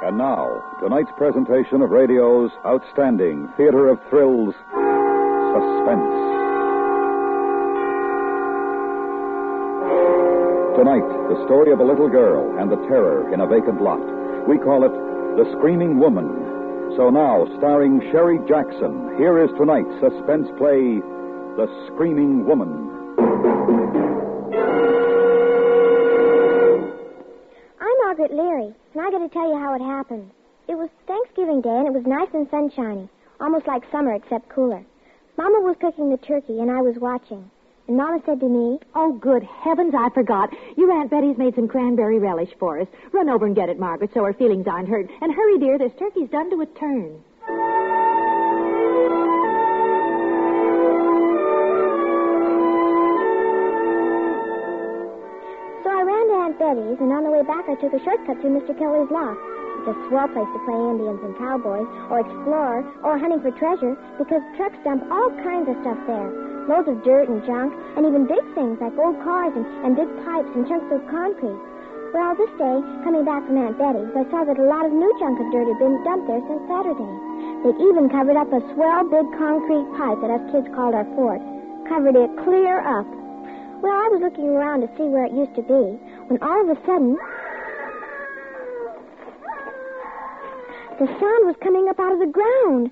And now, tonight's presentation of radio's outstanding theater of thrills, Suspense. Tonight, the story of a little girl and the terror in a vacant lot. We call it The Screaming Woman. So now, starring Sherry Jackson, here is tonight's suspense play, The Screaming Woman. Margaret Leary, and I got to tell you how it happened. It was Thanksgiving Day, and it was nice and sunshiny, almost like summer except cooler. Mama was cooking the turkey, and I was watching. And Mama said to me, "Oh, good heavens, I forgot. Your Aunt Betty's made some cranberry relish for us. Run over and get it, Margaret, so her feelings aren't hurt. And hurry, dear, this turkey's done to a turn." Betty's, and on the way back I took a shortcut through Mr. Kelly's loft. It's a swell place to play Indians and cowboys, or explore, or hunting for treasure, because trucks dump all kinds of stuff there. Loads of dirt and junk, and even big things like old cars and big pipes and chunks of concrete. Well, this day, coming back from Aunt Betty's, I saw that a lot of new junk of dirt had been dumped there since Saturday. They'd even covered up a swell big concrete pipe that us kids called our fort. Covered it clear up. Well, I was looking around to see where it used to be, when all of a sudden, the sound was coming up out of the ground.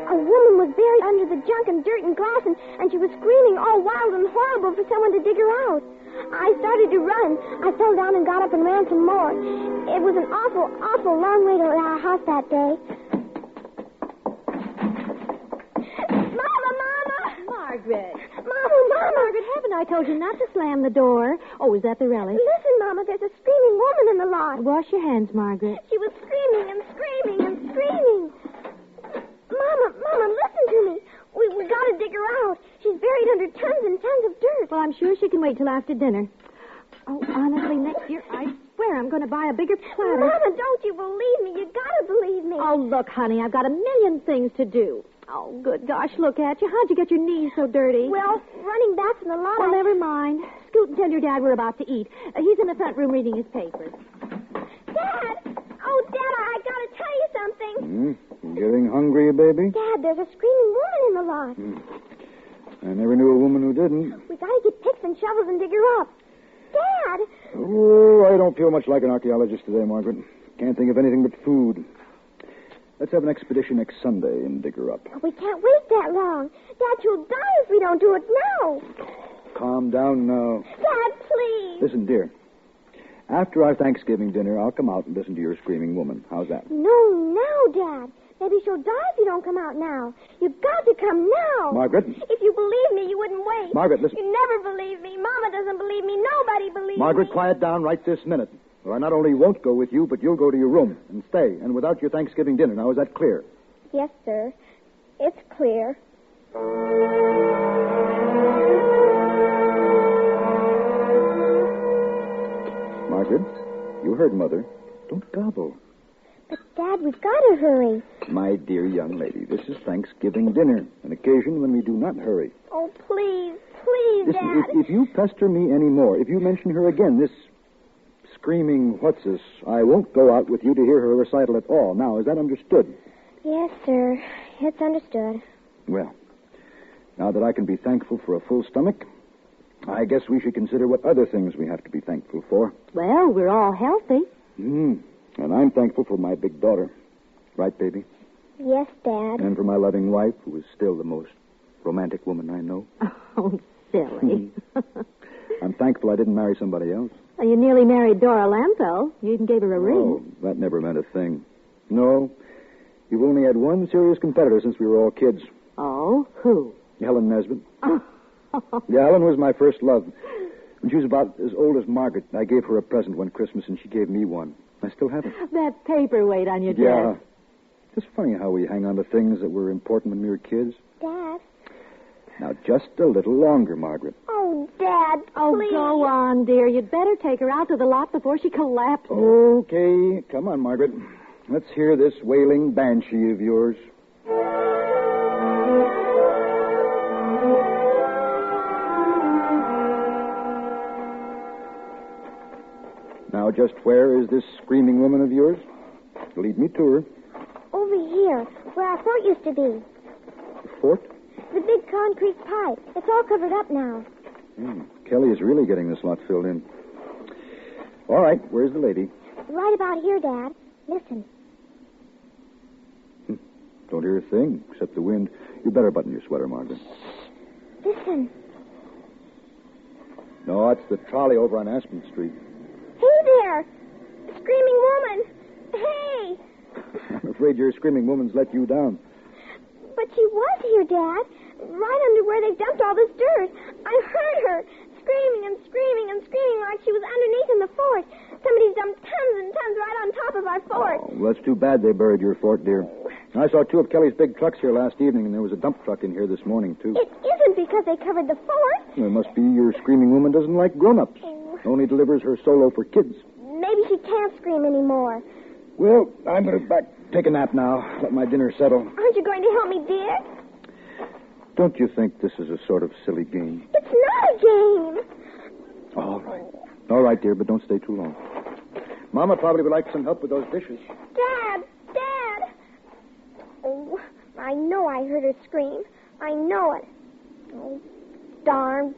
A woman was buried under the junk and dirt and glass, and she was screaming all wild and horrible for someone to dig her out. I started to run. I fell down and got up and ran some more. It was an awful, awful long way to our house that day. Margaret. Mama. Margaret, haven't I told you not to slam the door? Oh, is that the relish? Listen, Mama, there's a screaming woman in the lot. Wash your hands, Margaret. She was screaming and screaming and screaming. Mama, listen to me. We gotta dig her out. She's buried under tons and tons of dirt. Well, I'm sure she can wait till after dinner. Oh, honestly, next year, I swear I'm going to buy a bigger platter. Mama, don't you believe me? You gotta believe me. Oh, look, honey, I've got a million things to do. Oh, good gosh, look at you. How'd you get your knees so dirty? Well, running back from the lot. Well, never mind. Scoot and tell your dad we're about to eat. He's in the front room reading his paper. Dad! Oh, Dad, I gotta tell you something. You getting hungry, baby? Dad, there's a screaming woman in the lot. I never knew a woman who didn't. We gotta get picks and shovels and dig her up. Dad! Oh, I don't feel much like an archaeologist today, Margaret. Can't think of anything but food. Let's have an expedition next Sunday and dig her up. We can't wait that long. Dad, she'll die if we don't do it now. Calm down now. Dad, please. Listen, dear. After our Thanksgiving dinner, I'll come out and listen to your screaming woman. How's that? No, Dad. Maybe she'll die if you don't come out now. You've got to come now. Margaret? If you believe me, you wouldn't wait. Margaret, listen. You never believe me. Mama doesn't believe me. Nobody believes Margaret, me. quiet down right this minute. Or I not only won't go with you, but you'll go to your room and stay, and without your Thanksgiving dinner. Now, is that clear? Yes, sir. It's clear. Margaret, you heard Mother. Don't gobble. But, Dad, we've got to hurry. My dear young lady, this is Thanksgiving dinner, an occasion when we do not hurry. Oh, please, Listen, Dad. if you pester me any more, if you mention her again, this screaming what's-this, I won't go out with you to hear her recital at all. Now, is that understood? Yes, sir. It's understood. Well, now that I can be thankful for a full stomach, I guess we should consider what other things we have to be thankful for. Well, we're all healthy. And I'm thankful for my big daughter. Right, baby? Yes, Dad. And for my loving wife, who is still the most romantic woman I know. Oh, silly. I'm thankful I didn't marry somebody else. Well, you nearly married Dora Lampo. You even gave her a ring. Oh, that never meant a thing. No, you've only had one serious competitor since we were all kids. Oh, who? Helen Nesbitt. Yeah, Helen was my first love. When she was about as old as Margaret, I gave her a present one Christmas, and she gave me one. I still have it. That paperweight on your Yeah. desk. It's funny how we hang on to things that were important when we were kids. Dad. Now, just a little longer, Margaret. Oh, Dad, Oh, please. go on, dear. You'd better take her out to the lot before she collapses. Okay. Come on, Margaret. Let's hear this wailing banshee of yours. just where is this screaming woman of yours? Lead me to her. Over here, where our fort used to be. The fort? The big concrete pipe. It's all covered up now. Kelly is really getting this lot filled in. All right, where's the lady? Right about here, Dad. Listen. Don't hear a thing except the wind. You better button your sweater, Margaret. Listen. No, it's the trolley over on Aspen Street. Hey there! Screaming woman! Hey! I'm afraid your screaming woman's let you down. But she was here, Dad. Right under where they've dumped all this dirt. I heard her screaming and screaming and screaming like she was underneath in the fort. Somebody's dumped tons and tons right on top of our fort. Oh, well, that's too bad they buried your fort, dear. I saw two of Kelly's big trucks here last evening, and there was a dump truck in here this morning, too. It isn't because they covered the fort. Well, it must be your screaming woman doesn't like grown-ups. Only delivers her solo for kids. Maybe she can't scream anymore. Well, I'm going to take a nap now. Let my dinner settle. Aren't you going to help me, dear? Don't you think this is a sort of silly game? It's not a game. All right. All right, dear, but don't stay too long. Mama probably would like some help with those dishes. Dad! Oh, I know I heard her scream. I know it. Oh, darn.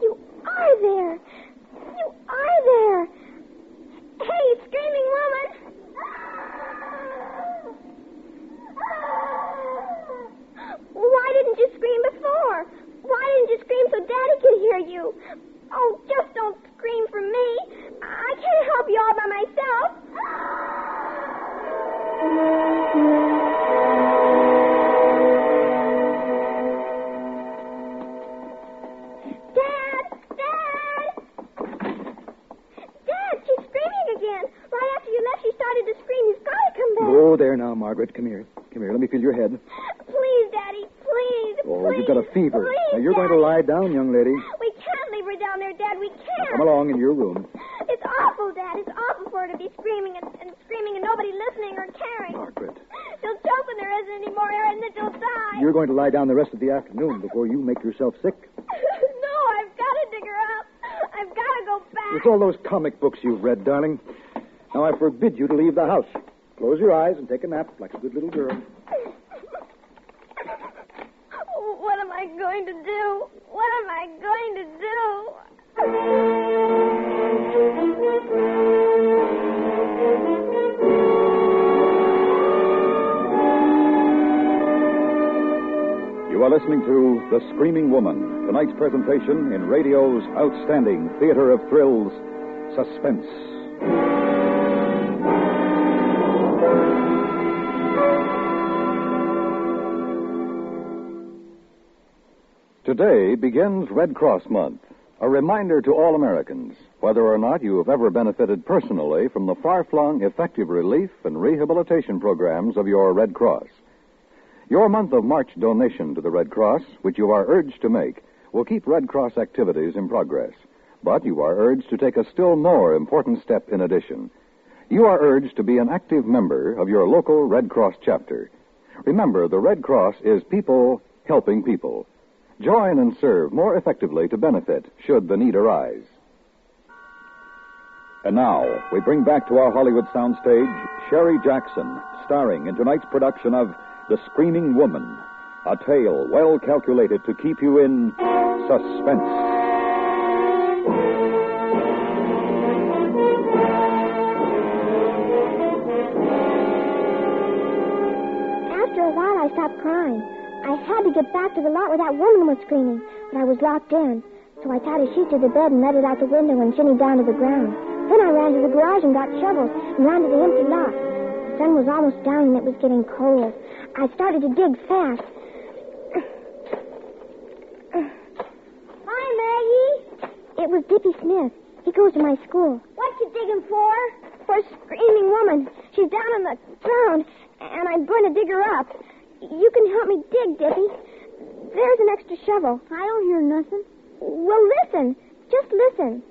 You are there. Hey, screaming woman. Why didn't you scream before? Why didn't you scream so Daddy could hear you? Oh, just don't scream for me. I can't help you all by myself. Dad, she's screaming again. Right after you left, she started to scream. You've got to come back. Oh, there now, Margaret. Come here. Let me feel your head. Please, Daddy, please. Oh, please, you've got a fever. Please, Now, you're going to lie down, young lady. We can't leave her down there, Dad. We can't. Come along in your room. It's awful, Dad. It's awful for her to be screaming and screaming and nobody listening or caring. Margaret. She'll choke when there isn't any more air and then she'll die. You're going to lie down the rest of the afternoon before you make yourself sick. No, I've got to dig her up. I've got to go back. It's all those comic books you've read, darling. Now, I forbid you to leave the house. Close your eyes and take a nap like a good little girl. What am I going to do? What am I going to do? You are listening to The Screaming Woman, tonight's presentation in radio's outstanding theater of thrills, Suspense. Today begins Red Cross Month, a reminder to all Americans, whether or not you have ever benefited personally from the far-flung effective relief and rehabilitation programs of your Red Cross. Your month of March donation to the Red Cross, which you are urged to make, will keep Red Cross activities in progress. But you are urged to take a still more important step in addition. You are urged to be an active member of your local Red Cross chapter. Remember, the Red Cross is people helping people. Join and serve more effectively to benefit should the need arise. And now, we bring back to our Hollywood soundstage Sherry Jackson, starring in tonight's production of The Screaming Woman, a tale well calculated to keep you in suspense. After a while, I stopped crying. I had to get back to the lot where that woman was screaming, but I was locked in. So I tied a sheet to the bed and let it out the window and shinnied down to the ground. Then I ran to the garage and got shovels and ran to the empty lot. The sun was almost down and it was getting cold. I started to dig fast. Hi, Maggie. It was Dippy Smith. He goes to my school. What you digging for? For a screaming woman. She's down on the ground, and I'm going to dig her up. You can help me dig, Dippy. There's an extra shovel. I don't hear nothing. Well, listen. Just listen.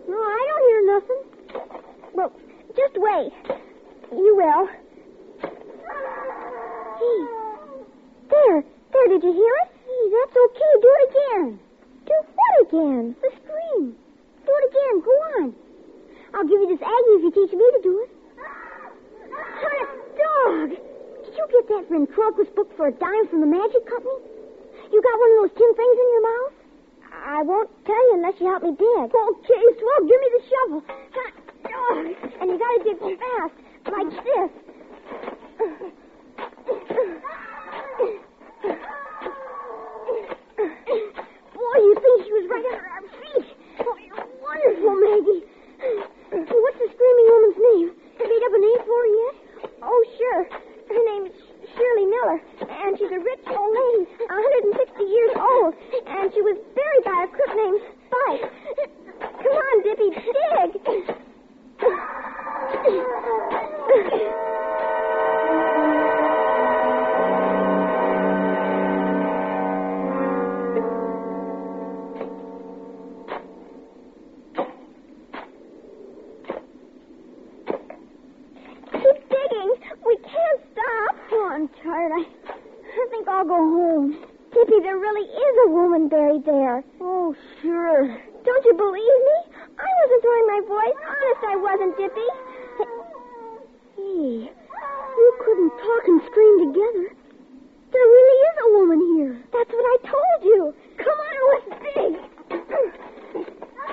No, I don't hear nothing. Well, just wait. You will. Gee, did you hear it? Hey, that's okay. Do it again. Do what again? The scream. Do it again. Go on. I'll give you this Aggie if you teach me to do it. Hot dog! Did you get that ventriloquist book for $10 from the Magic Company? You got one of those tin things in your mouth? I won't tell you unless you help me dig. Okay, swell. Give me the shovel. Hot dog! And you gotta dig fast, like this. Boy, you think she was right under our feet. Oh, you're wonderful, Maggie. What's the screaming woman's name? Made up a name for her yet? Oh, sure. Her name's Shirley Miller, and she's a rich old lady, 160 years old, and she was buried by a crook named Spike. Come on, Dippy, dig! Keep digging. We can't stop. Oh, I'm tired. I think I'll go home. Dippy, there really is a woman buried there. Oh, sure. Don't you believe me? I wasn't throwing my voice. Honest, I wasn't, Dippy. Hey, you couldn't talk and scream together. There really is a woman here. That's what I told you. Come on, let's dig.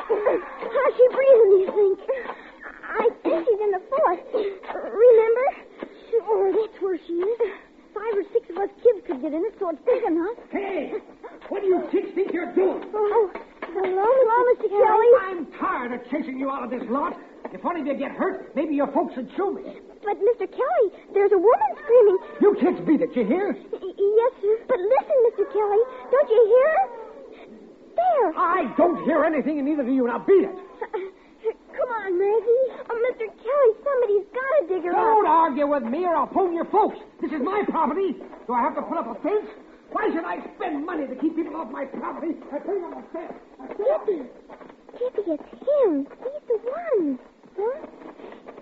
How's she breathing, do you think? I think she's in the fort. Remember? Sure, that's where she is. 5 or 6 of us kids could get in it, so it's big enough. Hey, what do you kids think you're doing? Oh, hello, Mr. Kelly. I'm tired of chasing you out of this lot. If one of you get hurt, maybe your folks would sue me. But, Mr. Kelly, there's a woman screaming. You kids beat it, you hear? Yes, sir. But listen, Mr. Kelly. Don't you hear her? There. I don't hear anything, and neither do you. Now beat it. Come on, Maggie. Oh, Mr. Kelly, somebody's got to dig her Don't up. argue with me, or I'll phone your folks. This is my property. Do I have to put up a fence? Why should I spend money to keep people off my property? I put up a fence. Dippy, it's him. He's the one. Huh?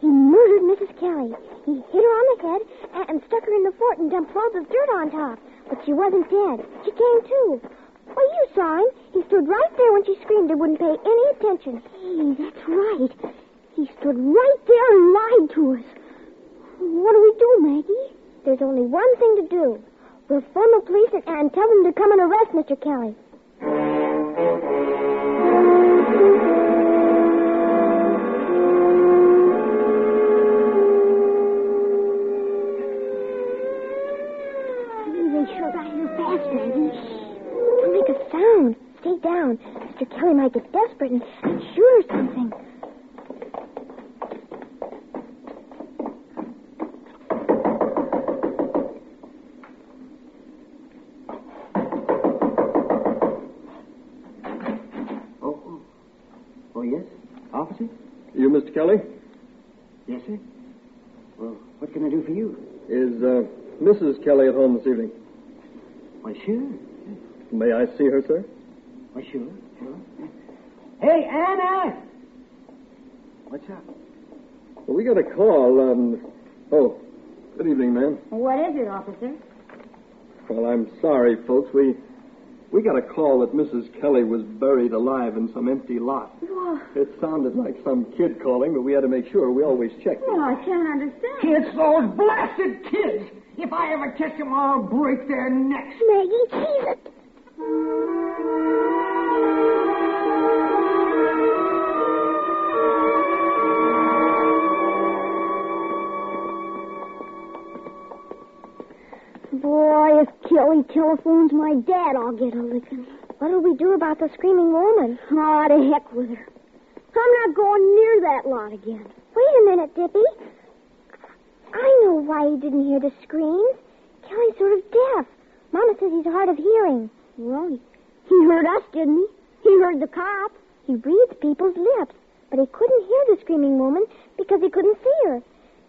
He murdered Mrs. Kelly. He hit her on the head and stuck her in the fort and dumped clods of dirt on top. But she wasn't dead. She came to. Well, you saw him. He stood right there when she screamed and wouldn't pay any attention. Hey, that's right. He stood right there and lied to us. What do we do, Maggie? There's only one thing to do. We'll phone the police and tell them to come and arrest Mr. Kelly. They sure got here fast, Maggie. Don't make a sound. Stay down. Mr. Kelly might get desperate and shoot or something. Oh, yes? Officer? You, Mr. Kelly? Yes, sir. Well, what can I do for you? Is Mrs. Kelly at home this evening? Why, sure. May I see her, sir? Why, sure. Hey, Anna! What's up? Well, we got a call. Oh, good evening, ma'am. What is it, officer? Well, I'm sorry, folks. We got a call that Mrs. Kelly was buried alive in some empty lot. Well, It sounded like some kid calling, but we had to make sure. We always check. I can't understand. Kids, those blasted kids! If I ever catch them, I'll break their necks. Maggie, tease it. Boy, if Kelly telephones my dad, I'll get a licking. What'll we do about the screaming woman? Oh, to heck with her. I'm not going near that lot again. Wait a minute, Dippy. I know why he didn't hear the screams. Kelly's sort of deaf. Mama says he's hard of hearing. Well, he heard us, didn't he? He heard the cop. He reads people's lips, but he couldn't hear the screaming woman because he couldn't see her.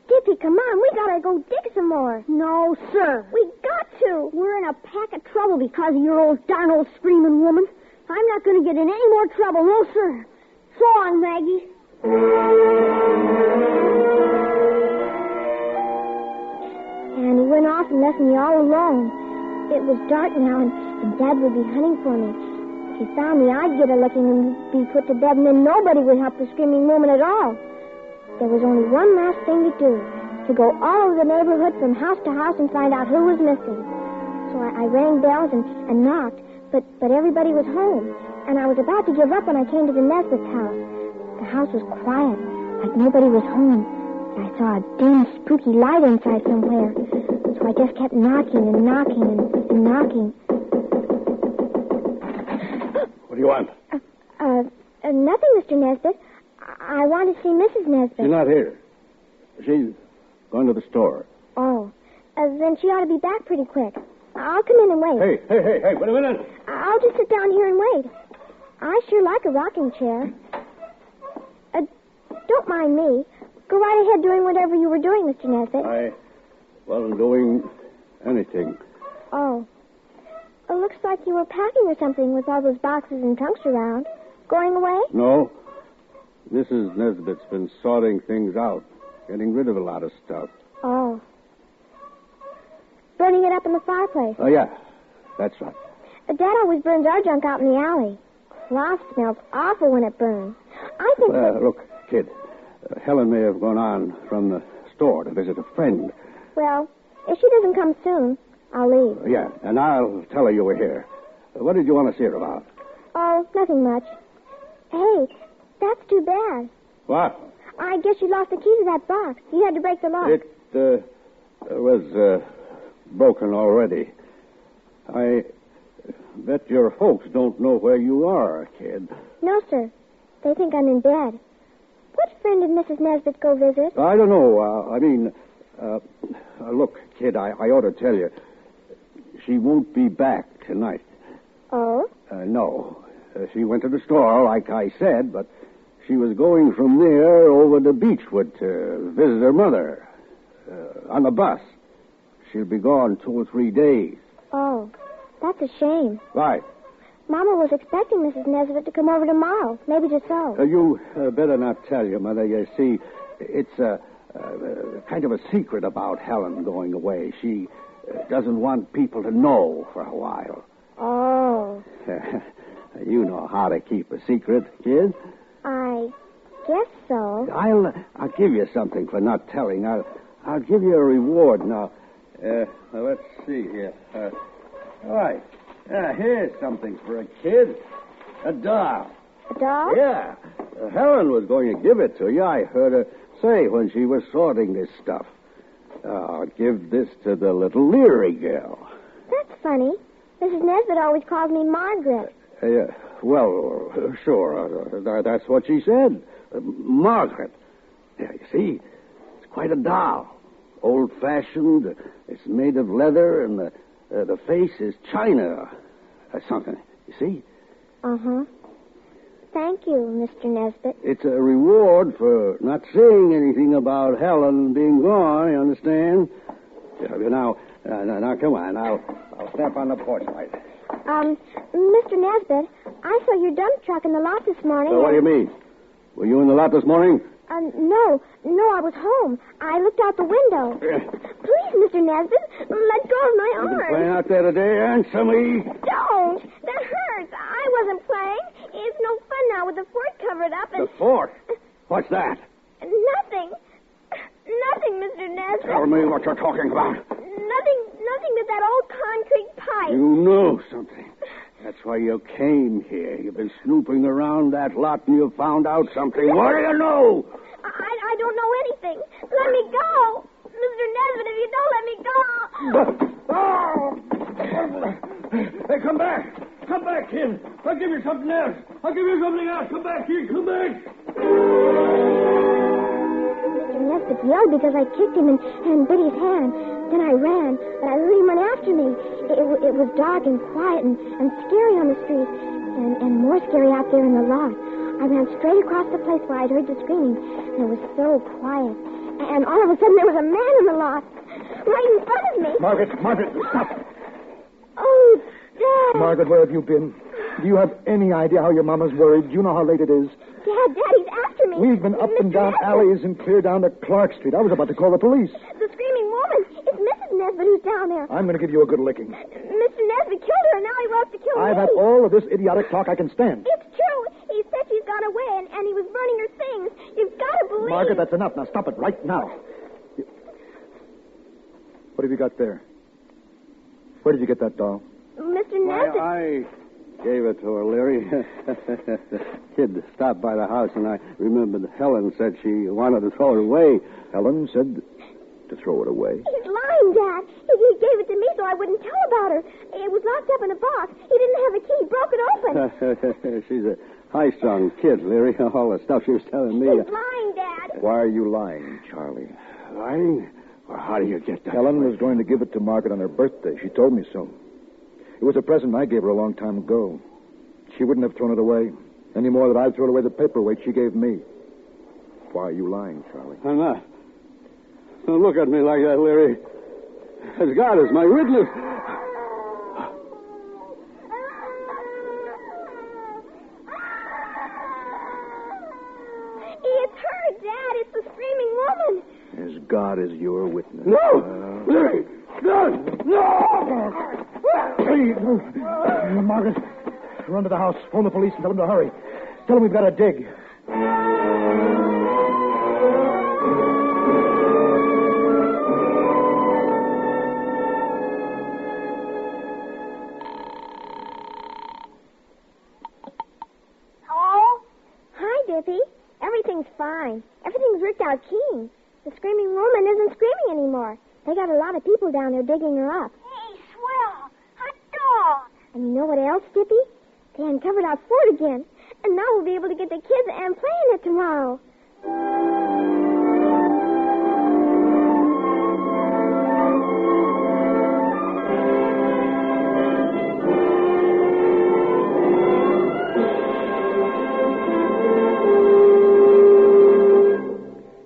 Dippy, come on. We gotta go dig some more. No, sir. We got to. We're in a pack of trouble because of your darn old screaming woman. I'm not going to get in any more trouble. No, sir. So long, Maggie. And he went off and left me all alone. It was dark now, and Dad would be hunting for me. If he found me, I'd get a licking and be put to bed, and then nobody would help the screaming woman at all. There was only one last thing to do, to go all over the neighborhood from house to house and find out who was missing. So I rang bells and knocked, but everybody was home, and I was about to give up when I came to the Nesbitt's house. The house was quiet, like nobody was home. I saw a dim, spooky light inside somewhere. So I just kept knocking and knocking and knocking. What do you want? Nothing, Mr. Nesbitt. I want to see Mrs. Nesbitt. She's not here. She's going to the store. Oh. Then she ought to be back pretty quick. I'll come in and wait. Hey, wait a minute. I'll just sit down here and wait. I sure like a rocking chair. Don't mind me. Go right ahead doing whatever you were doing, Mr. Nesbitt. I wasn't doing anything. Oh. It looks like you were packing or something with all those boxes and trunks around. Going away? No. Mrs. Nesbitt's been sorting things out, getting rid of a lot of stuff. Oh. Burning it up in the fireplace. Oh, yeah. That's right. Dad always burns our junk out in the alley. Cloth smells awful when it burns. I think Look, kid, Helen may have gone on from the store to visit a friend. Well, if she doesn't come soon, I'll leave. Yeah, and I'll tell her you were here. What did you want to see her about? Oh, nothing much. Hey, that's too bad. What? I guess you lost the key to that box. You had to break the lock. It was broken already. I bet your folks don't know where you are, kid. No, sir. They think I'm in bed. What friend did Mrs. Nesbitt go visit? I don't know. Look, kid, I ought to tell you. She won't be back tonight. Oh? No. She went to the store, like I said, but she was going from there over to Beechwood to visit her mother on the bus. She'll be gone 2 or 3 days. Oh, that's a shame. Right. Mama was expecting Mrs. Nesbitt to come over tomorrow. Maybe just so. You better not tell your mother. You see, it's kind of a secret about Helen going away. She doesn't want people to know for a while. Oh. You know how to keep a secret, kid. I guess so. I'll give you something for not telling. I'll give you a reward now. Let's see here. All right. Here's something for a kid. A doll. A doll? Yeah. Helen was going to give it to you. I heard her say when she was sorting this stuff. I'll give this to the little Leary girl. That's funny. Mrs. Nesbitt always calls me Margaret. Well, sure. That's what she said. Margaret. Yeah, you see, it's quite a doll. Old-fashioned. It's made of leather, and the face is china. Something. You see? Uh-huh. Thank you, Mr. Nesbitt. It's a reward for not saying anything about Helen being gone, you understand? Now, come on. I'll step on the porch light. Mr. Nesbitt, I saw your dump truck in the lot this morning. What do you mean? Were you in the lot this morning? No, I was home. I looked out the window. Please, Mr. Nesbitt, let go of my You been arm. playing out there today, answer me. Don't! That hurts. I wasn't playing. It's no fun now with the fort covered up and... The fort? What's that? Nothing. Nothing, Mr. Nesbitt. Tell me what you're talking about. Nothing but that old concrete pipe. You know something. That's why you came here. You've been snooping around that lot and you found out something. What do you know? I don't know anything. Let me go. Mr. Nesbitt, if you don't let me go... Hey, come back. Come back, kid. I'll give you something else. Come back, kid. Come back. Mr. Nesbitt yelled because I kicked him and bit his hand. Then I ran, but I heard him run after me. It was dark and quiet and scary on the street, and more scary out there in the lot. I ran straight across the place where I'd heard the screaming, and it was so quiet. And all of a sudden there was a man in the lot, right in front of me. Margaret, stop. Oh, Dad. Margaret, where have you been? Do you have any idea how your mama's worried? Do you know how late it is? Dad, he's after me. We've been up and down alleys and clear down to Clark Street. I was about to call the police. The screaming woman. It's Mrs. Nesbitt who's down there. I'm going to give you a good licking. Mr. Nesbitt, her. Now he wants to kill me. I've had all of this idiotic talk I can stand. It's true. He said she's gone away, and he was burning her things. You've got to believe. Margaret, that's enough. Now stop it right now. What have you got there? Where did you get that doll? Mr. Nestor. I gave it to her, Leary. The kid stopped by the house, and I remembered Helen said she wanted to throw it away. Helen said to throw it away. He's lying, Dad. He gave it to me so I wouldn't tell about her. It was locked up in a box. He didn't have a key. He broke it open. She's a high-strung kid, Leary. All the stuff she was telling me. He's lying, Dad. Why are you lying, Charlie? Lying? Well, how do you get that? Helen was going to give it to Margaret on her birthday. She told me so. It was a present I gave her a long time ago. She wouldn't have thrown it away any more than I'd thrown away the paperweight she gave me. Why are you lying, Charlie? I'm not. Don't look at me like that, Leary. As God is my witness. It's her, Dad. It's the screaming woman. As God is your witness. No! Leary! No! No! Hey, Margaret, run to the house. Phone the police and tell them to hurry. Tell them we've got to dig. Hello? Hi, Dippy. Everything's fine. Everything's worked out keen. The screaming woman isn't screaming anymore. They got a lot of people down there digging her up. Hey, swell. Hot dog. And you know what else, Dippy? They uncovered our fort again. And now we'll be able to get the kids and play in it tomorrow.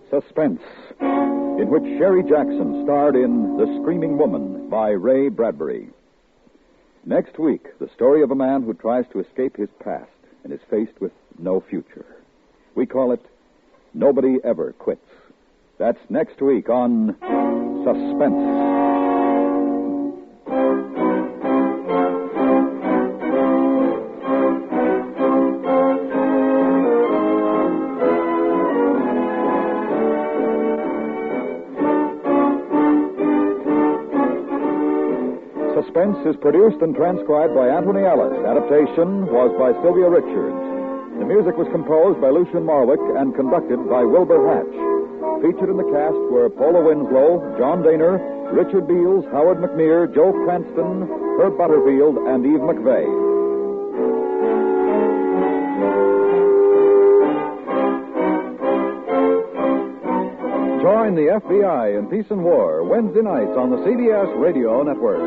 Suspense, in which Sherry Jackson starred in The Screaming Woman by Ray Bradbury. Next week, the story of a man who tries to escape his past and is faced with no future. We call it Nobody Ever Quits. That's next week on Suspense. Suspense is produced and transcribed by Anthony Ellis. Adaptation was by Sylvia Richards. The music was composed by Lucien Marwick and conducted by Wilbur Hatch. Featured in the cast were Paula Winslow, John Daner, Richard Beals, Howard McNear, Joe Cranston, Herb Butterfield, and Eve McVeigh. Join the FBI in Peace and War Wednesday nights on the CBS Radio Network.